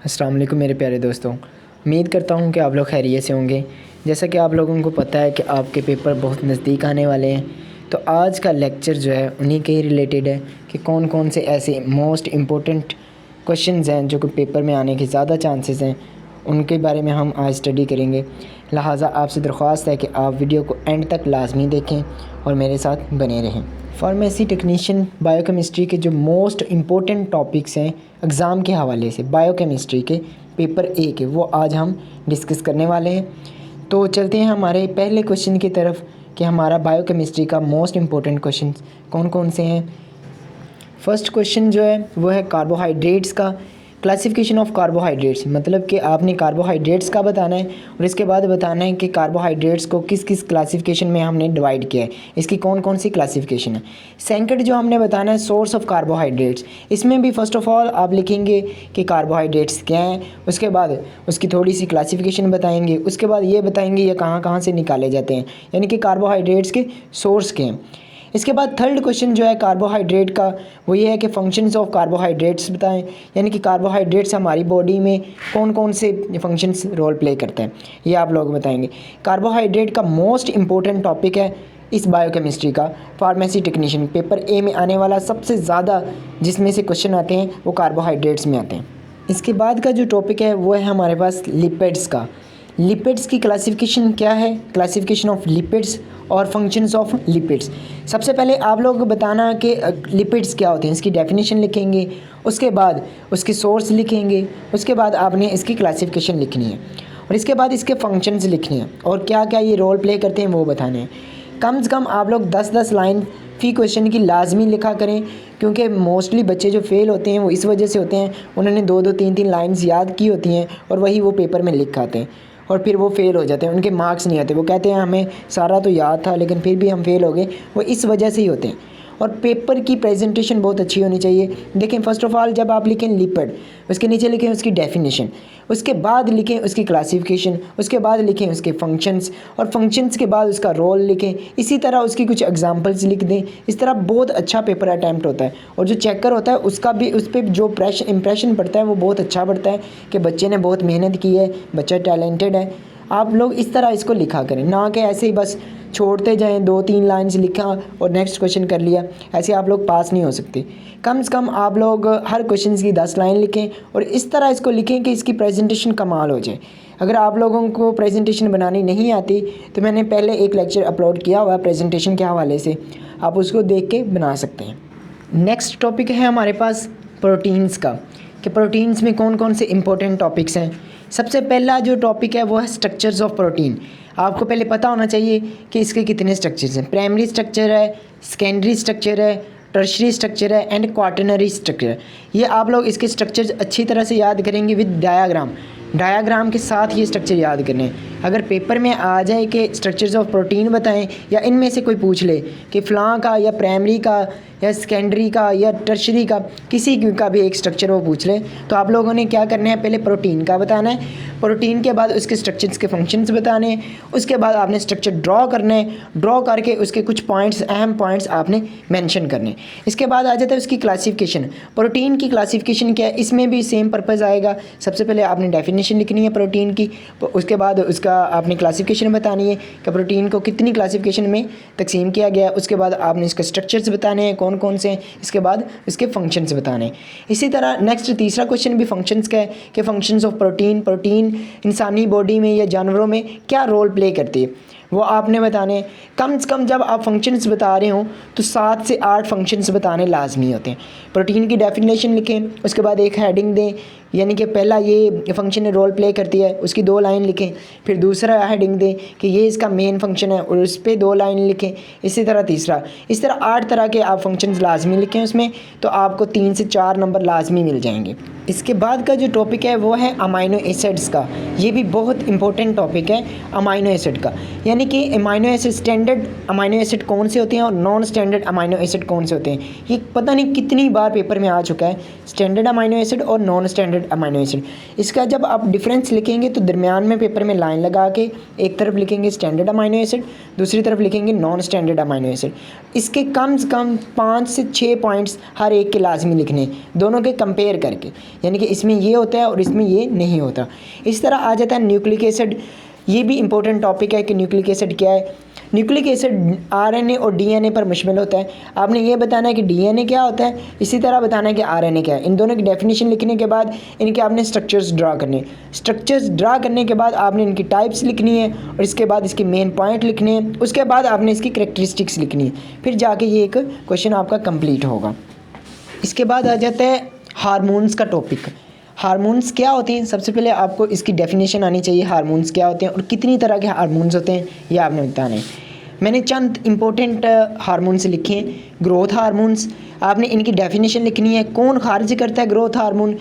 अस्सलाम वालेकुम मेरे प्यारे दोस्तों। उम्मीद करता हूँ कि आप लोग खैरियत से होंगे। जैसा कि आप लोगों को पता है कि आपके पेपर बहुत नज़दीक आने वाले हैं, तो आज का लेक्चर जो है उन्हीं के ही रिलेटेड है कि कौन कौन से ऐसे मोस्ट इम्पोर्टेंट क्वेश्चंस हैं जो कि पेपर में आने के ज़्यादा चांसेस हैं, उनके बारे में हम आज स्टडी करेंगे। लिहाजा आपसे दरख्वास्त है कि आप वीडियो को एंड तक लाजमी देखें और मेरे साथ बने रहें। फार्मेसी टेक्नीशियन बायोकेमिस्ट्री के जो मोस्ट इम्पोर्टेंट टॉपिक्स हैं एग्ज़ाम के हवाले से, बायोकेमिस्ट्री के पेपर ए के, वो आज हम डिस्कस करने वाले हैं। तो चलते हैं हमारे पहले क्वेश्चन की तरफ कि हमारा बायोकेमिस्ट्री का मोस्ट इम्पोर्टेंट क्वेश्चन कौन कौन से हैं। फर्स्ट क्वेश्चन जो है वो है कार्बोहाइड्रेट्स का। क्लासिफिकेशन ऑफ कार्बोहाइड्रेट्स, मतलब कि आपने कार्बोहाइड्रेट्स का बताना है और इसके बाद बताना है कि कार्बोहाइड्रेट्स को किस किस क्लासिफिकेशन में हमने डिवाइड किया है, इसकी कौन कौन सी क्लासिफिकेशन है। सेकंड जो हमने बताना है सोर्स ऑफ कार्बोहाइड्रेट्स, इसमें भी फर्स्ट ऑफ ऑल आप लिखेंगे कि कार्बोहाइड्रेट्स क्या हैं, उसके बाद उसकी थोड़ी सी क्लासिफिकेशन बताएंगे, उसके बाद ये बताएंगे ये कहाँ कहाँ से निकाले जाते हैं, यानी कि कार्बोहाइड्रेट्स के सोर्स के हैं। इसके बाद थर्ड क्वेश्चन जो है कार्बोहाइड्रेट का, वो ये है कि फंक्शंस ऑफ कार्बोहाइड्रेट्स बताएं, यानी कि कार्बोहाइड्रेट्स हमारी बॉडी में कौन कौन से फंक्शंस रोल प्ले करते हैं, ये आप लोग बताएंगे। कार्बोहाइड्रेट का मोस्ट इम्पोर्टेंट टॉपिक है इस बायोकेमिस्ट्री का। फार्मेसी टेक्नीशियन पेपर ए में आने वाला सबसे ज़्यादा जिसमें से क्वेश्चन आते हैं वो कार्बोहाइड्रेट्स में आते हैं। इसके बाद का जो टॉपिक है वो है हमारे पास लिपिड्स का। लिपिड्स की क्लासिफिकेशन क्या है, क्लासिफिकेशन ऑफ लिपिड्स और फंक्शंस ऑफ लिपिड्स। सबसे पहले आप लोग बताना कि लिपिड्स क्या होते हैं, इसकी डेफिनेशन लिखेंगे, उसके बाद उसके सोर्स लिखेंगे, उसके बाद आपने इसकी क्लासिफिकेशन लिखनी है और इसके बाद इसके फंक्शंस लिखने हैं और क्या क्या ये रोल प्ले करते हैं वो बताने हैं। कम से कम आप लोग 10-10 लाइन फ़ी क्वेश्चन की लाजमी लिखा करें, क्योंकि मोस्टली बच्चे जो फेल होते हैं वो इस वजह से होते हैं, उन्होंने 2-2 3-3 लाइन्स याद की होती हैं और वही वो पेपर में लिख आते हैं और फिर वो फेल हो जाते हैं, उनके मार्क्स नहीं आते। वो कहते हैं हमें सारा तो याद था लेकिन फिर भी हम फेल हो गए, वो इस वजह से ही होते हैं। और पेपर की प्रेजेंटेशन बहुत अच्छी होनी चाहिए। देखें फर्स्ट ऑफ ऑल जब आप लिखें लिपिड, उसके नीचे लिखें उसकी डेफिनेशन, उसके बाद लिखें उसकी क्लासिफिकेशन, उसके बाद लिखें उसके फंक्शंस और फंक्शंस के बाद उसका रोल लिखें, इसी तरह उसकी कुछ एग्जांपल्स लिख दें। इस तरह बहुत अच्छा पेपर अटैम्प्ट होता है और जो चेकर होता है उसका भी उस पर जो इंप्रेशन पड़ता है वो बहुत अच्छा पड़ता है कि बच्चे ने बहुत मेहनत की है, बच्चा टैलेंटेड है। आप लोग इस तरह इसको लिखा करें, ना कि ऐसे ही बस छोड़ते जाएं, 2-3 लाइन्स लिखा और नेक्स्ट क्वेश्चन कर लिया, ऐसे आप लोग पास नहीं हो सकते। कम से कम आप लोग हर क्वेश्चन की 10 लाइन लिखें और इस तरह इसको लिखें कि इसकी प्रेजेंटेशन कमाल हो जाए। अगर आप लोगों को प्रेजेंटेशन बनानी नहीं आती तो मैंने पहले एक लेक्चर अपलोड किया हुआ है प्रेजेंटेशन के हवाले से, आप उसको देख के बना सकते हैं। नेक्स्ट टॉपिक है हमारे पास प्रोटीन्स का, कि प्रोटीन्स में कौन कौन से इंपॉर्टेंट टॉपिक्स हैं। सबसे पहला जो टॉपिक है वो है स्ट्रक्चर्स ऑफ प्रोटीन। आपको पहले पता होना चाहिए कि इसके कितने स्ट्रक्चर्स हैं। प्राइमरी स्ट्रक्चर है, सेकेंडरी स्ट्रक्चर है, टर्शरी स्ट्रक्चर है एंड क्वाटरनरी स्ट्रक्चर है। ये आप लोग इसके स्ट्रक्चर्स अच्छी तरह से याद करेंगे विद डायाग्राम के साथ ये स्ट्रक्चर याद करने हैं। अगर पेपर में आ जाए कि स्ट्रक्चर्स ऑफ प्रोटीन बताएं या इनमें से कोई पूछ ले कि फ़लाँ का या प्राइमरी का या सेकेंडरी का या टर्शरी का किसी का भी एक स्ट्रक्चर वो पूछ ले, तो आप लोगों ने क्या करना है, पहले प्रोटीन का बताना है, प्रोटीन के बाद उसके स्ट्रक्चर्स के फंक्शंस बताने हैं, उसके बाद आपने स्ट्रक्चर ड्रॉ करना है, ड्रॉ करके उसके कुछ पॉइंट्स, अहम पॉइंट्स आपने मेंशन करने हैं। इसके बाद आ जाता है उसकी क्लासिफिकेशन। प्रोटीन की क्लासिफिकेशन क्या है, इसमें भी सेम पर्पज़ आएगा। सबसे पहले आपने डेफिनेशन लिखनी है प्रोटीन की, उसके बाद उसका आपने क्लासिफिकेशन बतानी है कि प्रोटीन को कितनी क्लासिफिकेशन में तकसीम किया गया है। उसके बाद आपने इसके स्ट्रक्चर्स बताने हैं कौन कौन से हैं, इसके बाद इसके फंक्शंस बताने हैं। इसी तरह नेक्स्ट तीसरा क्वेश्चन भी फंक्शंस का है कि फंक्शंस ऑफ प्रोटीन इंसानी बॉडी में या जानवरों में क्या रोल प्ले करती है, वो आपने बताने हैं। कम से कम जब आप फंक्शंस बता रहे हो तो 7 से 8 फंक्शंस बताने लाजमी होते हैं। प्रोटीन की डेफिनेशन लिखें, उसके बाद एक हेडिंग दें, यानी कि पहला ये फंक्शन रोल प्ले करती है, उसकी 2 लाइन लिखें, फिर दूसरा हेडिंग दें कि ये इसका मेन फंक्शन है और उस पर 2 लाइन लिखें, इसी तरह तीसरा, इस तरह 8 तरह के आप फंक्शंस लाजमी लिखें उसमें, तो आपको 3 से 4 नंबर लाजमी मिल जाएंगे। इसके बाद का जो टॉपिक है वो है अमाइनो एसिड्स का। ये भी बहुत इंपॉर्टेंट टॉपिक है अमाइनो एसिड का, यानी कि amino acid, standard amino acid कौन से होते हैं और नॉन स्टैंडर्ड अमाइनो एसिड कौन से होते हैं। ये पता नहीं कितनी बार पेपर में आ चुका है, स्टैंडर्ड अमाइनो एसिड और non standard standard amino acid. इसका जब आप डिफरेंस लिखेंगे तो दरमियान में पेपर में लाइन लगा के एक तरफ लिखेंगे स्टैंडर्ड अमाइनो एसिड, दूसरी तरफ लिखेंगे नॉन स्टैंडर्ड अमाइनो एसिड। इसके कम से कम 5 से 6 पॉइंट्स हर एक के लाजमी लिखने, दोनों के कंपेयर करके, यानी कि इसमें ये होता है और इसमें ये नहीं होता। इस तरह आ जाता है न्यूक्लिक एसिड। ये भी इंपॉर्टेंट टॉपिक है कि न्यूक्लिक एसिड क्या है। न्यूक्लिक एसिड आरएनए और डीएनए पर मुश्तमिल होता है। आपने ये बताना है कि डीएनए क्या होता है, इसी तरह बताना है कि आरएनए क्या है। इन दोनों की डेफिनेशन लिखने के बाद इनके आपने स्ट्रक्चर्स ड्रा करने। स्ट्रक्चर्स ड्रा करने के बाद आपने इनकी टाइप्स लिखनी है और इसके बाद इसके मेन पॉइंट लिखने हैं। उसके बाद आपने इसकी करैक्टरिस्टिक्स लिखनी है, फिर जाके ये एक क्वेश्चन आपका कंप्लीट होगा। इसके बाद आ जाता है हार्मोन्स का टॉपिक। हार्मोन्स क्या होते हैं, सबसे पहले आपको इसकी डेफिनेशन आनी चाहिए। हार्मोन्स क्या होते हैं और कितनी तरह के हार्मोन्स होते हैं ये आपने बताना है। मैंने चंद इंपॉर्टेंट हार्मोन्स लिखे हैं। ग्रोथ हार्मोन्स, आपने इनकी डेफिनेशन लिखनी है। कौन खारिज करता है ग्रोथ हार्मोन,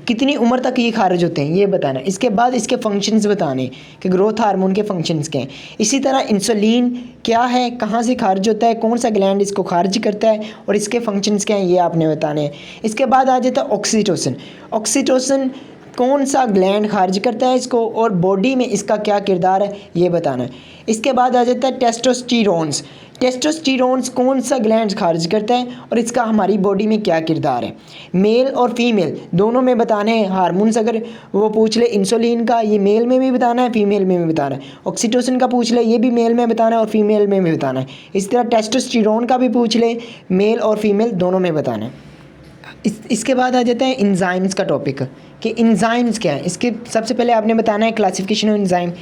कितनी उम्र तक ये खारिज होते हैं ये बताना। इसके बाद इसके फंक्शंस बताने कि ग्रोथ हार्मोन के फंक्शंस क्या हैं। इसी तरह इंसुलिन क्या है, कहाँ से खारिज होता है, कौन सा ग्लैंड इसको खारिज करता है और इसके फंक्शंस क्या हैं ये आपने बताने हैं। इसके बाद आ जाता है ऑक्सीटोसिन। ऑक्सीटोसिन कौन सा ग्लैंड खारिज करता है इसको और बॉडी में इसका क्या किरदार है ये बताना है। इसके बाद आ जाता है टेस्टोस्टेरोन्स। टेस्टोस्टेरोन्स कौन सा ग्लैंड खारिज करता है और इसका हमारी बॉडी में क्या किरदार है। मेल और फीमेल दोनों में बताने हैं हार्मोन्स। अगर वो पूछ ले इंसुलिन का, ये मेल में भी बताना है फीमेल में भी बताना है। ऑक्सीटोसिन का पूछ ले, ये भी मेल में बताना है और फीमेल में भी बताना है। इस तरह टेस्टोस्टेरोन का भी पूछ ले, मेल और फीमेल दोनों में बताना है। इसके बाद आ जाता है इंजाइम्स का टॉपिक कि इंजाइम्स क्या है। इसके सबसे पहले आपने बताना है क्लासिफिकेशन ऑफ इंजाइम।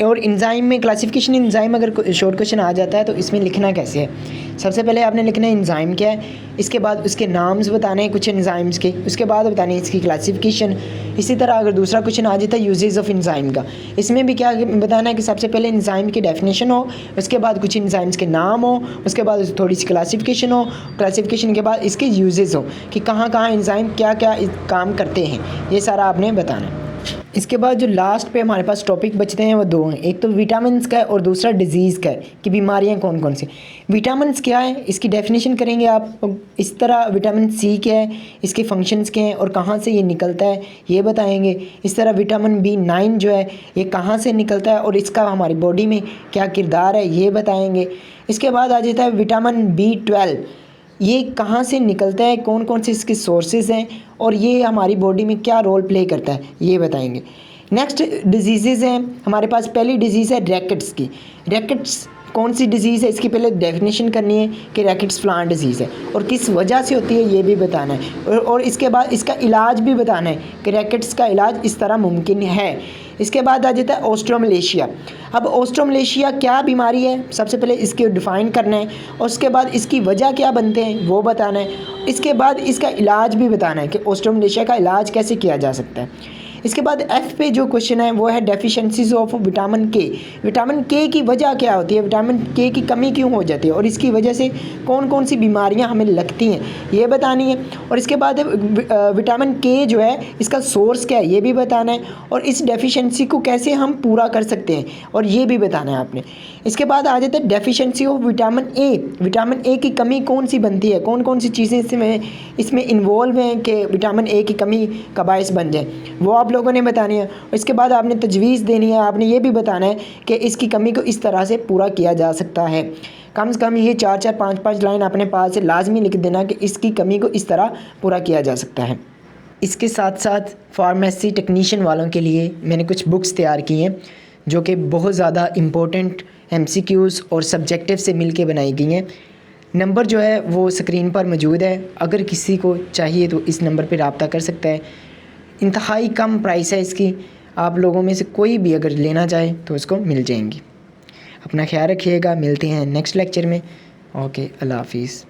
और इंजाइम में क्लासिफिकेशन इंजाइम अगर शॉर्ट क्वेश्चन आ जाता है तो इसमें लिखना कैसे है। सबसे पहले आपने लिखना है इंजाइम क्या है, इसके बाद उसके नाम्स बताने हैं कुछ इंजाइम्स के, उसके बाद बतानी है इसकी क्लासिफिकेशन। इसी तरह अगर दूसरा क्वेश्चन आ जाता है यूजेस ऑफ इंजाइम का, इसमें भी क्या बताना है कि सबसे पहले इंजाइम की डेफिनेशन हो, उसके बाद कुछ इंजाइम्स के नाम हो, उसके बाद थोड़ी सी क्लासिफिकेशन हो, क्लासिफिकेशन के बाद इसके यूजेस हो कि कहाँ कहाँ इंजाइम क्या क्या काम करते हैं, ये सारा आपने बताना है। इसके बाद जो लास्ट पे हमारे पास टॉपिक बचते हैं वो दो हैं, एक तो विटामिन्स का है और दूसरा डिजीज़ का है कि बीमारियां कौन कौन सी। विटामिन्स क्या है इसकी डेफिनेशन करेंगे आप। इस तरह विटामिन सी क्या है, इसके फंक्शंस क्या हैं और कहाँ से ये निकलता है ये बताएंगे। इस तरह विटामिन B9 जो है ये कहाँ से निकलता है और इसका हमारी बॉडी में क्या किरदार है ये बताएँगे। इसके बाद आ जाता है विटामिन B12, ये कहाँ से निकलता है, कौन कौन से इसके सोर्सेज हैं और ये हमारी बॉडी में क्या रोल प्ले करता है ये बताएंगे। नेक्स्ट डिजीज़ हैं हमारे पास। पहली डिजीज़ है रैकेट्स की। रैकेट्स कौन सी डिज़ीज़ है इसकी पहले डेफिनेशन करनी है कि रैकेट्स फ्लान डिजीज़ है और किस वजह से होती है ये भी बताना है। और इसके बाद इसका इलाज भी बताना है कि रैकेट्स का इलाज इस तरह मुमकिन है। इसके बाद आ जाता है ऑस्ट्रोमलेशिया। अब ऑस्ट्रोमलेशिया क्या बीमारी है, सबसे पहले इसके डिफ़ाइन करना है और उसके बाद इसकी वजह क्या बनते हैं वो बताना है। इसके बाद इसका इलाज भी बताना है कि ऑस्ट्रोमलेशिया का इलाज कैसे किया जा सकता है। इसके बाद एफ पे जो क्वेश्चन है वो है डेफिशिएंसीज ऑफ विटामिन के। विटामिन के की वजह क्या होती है, विटामिन के की कमी क्यों हो जाती है और इसकी वजह से कौन कौन सी बीमारियां हमें लगती हैं ये बतानी है। और इसके बाद विटामिन के जो है इसका सोर्स क्या है ये भी बताना है और इस डेफिशिएंसी को कैसे हम पूरा कर सकते हैं और ये भी बताना है आपने। इसके बाद आ जाता है deficiency of vitamin A. Vitamin A की कमी कौन सी बनती है, कौन कौन सी चीज़ें इसमें इन्वॉल्व हैं कि विटामिन ए की कमी का बायस बन जाए, वो आप लोगों ने बतानी है। इसके बाद आपने तजवीज़ देनी है, आपने ये भी बताना है कि इसकी कमी को इस तरह से पूरा किया जा सकता है। कम से कम ये 4-4 5-5 लाइन अपने पास से लाजमी लिख देना कि इसकी कमी को इस तरह पूरा किया जा सकता है। इसके साथ साथ फार्मेसी टेक्नीशियन वालों के लिए मैंने कुछ बुक्स तैयार की हैं जो कि बहुत ज़्यादा इम्पोर्टेंट MCQs और सब्जेक्टिव से मिल के बनाई गई हैं। नंबर जो है वो स्क्रीन पर मौजूद है, अगर किसी को चाहिए तो इस नंबर पर रब्ता कर सकता है। इंतहाई कम प्राइस है इसकी, आप लोगों में से कोई भी अगर लेना चाहे तो उसको मिल जाएंगी। अपना ख्याल रखिएगा, मिलते हैं नेक्स्ट लेक्चर में। ओके, अल्लाह हाफिज़।